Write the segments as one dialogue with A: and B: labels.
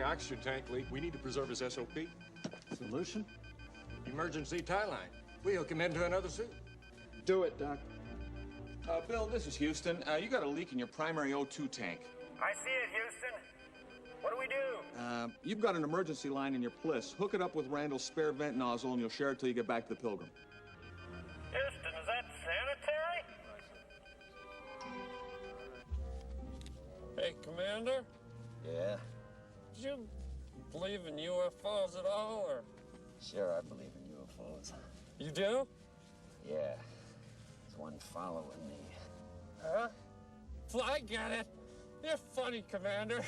A: oxygen tank leak. We need to preserve his SOP.
B: Solution?
A: Emergency tie line. We hook him into another suit.
B: Do it, Doc.
C: Bill, this is Houston. You got a leak in your primary O2 tank.
D: I see it, Houston. What do we do?
C: You've got an emergency line in your Bliss. Hook it up with Randall's spare vent nozzle, and you'll share it till you get back to the Pilgrim.
D: Houston, is that sanitary?
E: Hey, Commander,
F: Yeah?
E: do you believe in UFOs at all, or?
F: Sure, I believe in UFOs.
E: You do?
F: Yeah. There's one following me.
E: Huh? Well, I get it. You're funny, Commander.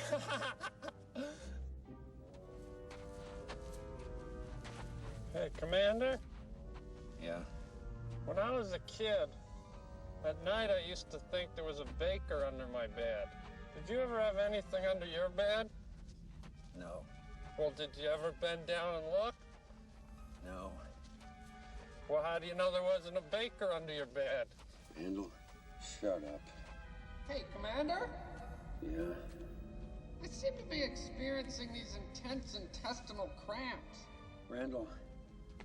E: Hey, Commander,
F: Yeah?
E: when I was a kid, at night I used to think there was a baker under my bed. Did you ever have anything under your bed?
F: No.
E: Well, did you ever bend down and look?
F: No.
E: Well, how do you know there wasn't a baker under your bed?
F: Randall, shut up.
G: Hey, Commander?
F: Yeah?
G: I seem to be experiencing these intense intestinal cramps,
F: Randall,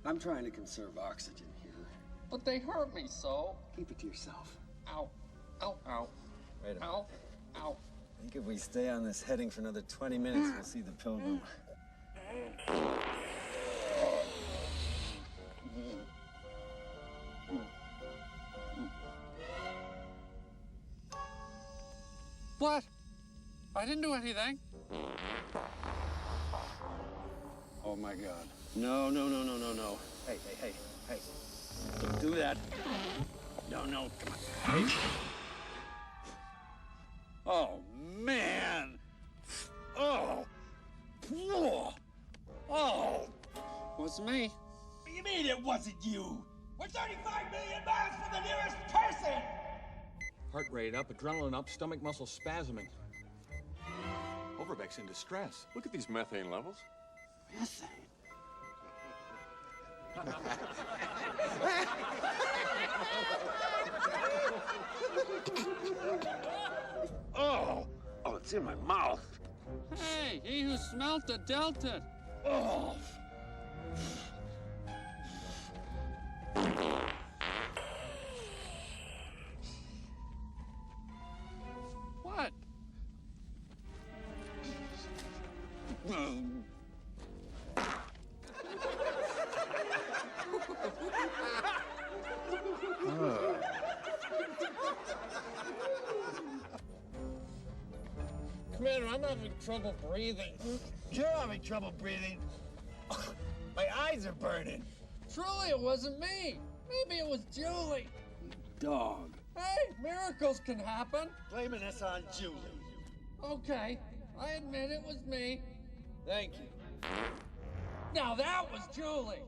F: I'm trying to conserve oxygen here.
G: but they hurt me so.
F: Keep it to yourself.
G: Ow, ow, ow,
F: Wait a minute.
G: ow, ow.
F: I think if we stay on this heading for another 20 minutes, we'll see the Pilgrim.
E: What? I didn't do anything.
F: Oh my God. No, no, no, no, no, no. Hey, hey, hey, hey. Don't do that. No, no, come on. Hey. Oh, man. Oh. Oh.
E: Was me.
H: What do you mean it wasn't you? We're 35 million miles from the nearest person!
C: Heart rate up, adrenaline up, stomach muscles spasming. Overbeck's in distress.
A: Look at these methane levels.
H: Methane?
F: Oh. Oh, it's in my mouth.
E: Hey, he who smelt it dealt it.
F: Oh.
E: What? Commander, I'm having trouble breathing.
H: You're having trouble breathing. My eyes are burning.
G: Truly, it wasn't me. Maybe it was Julie.
F: Dog.
G: Hey, miracles can happen.
H: Blaming us on Julie.
G: Okay, I admit it was me.
H: Thank you.
G: Now that was Julie.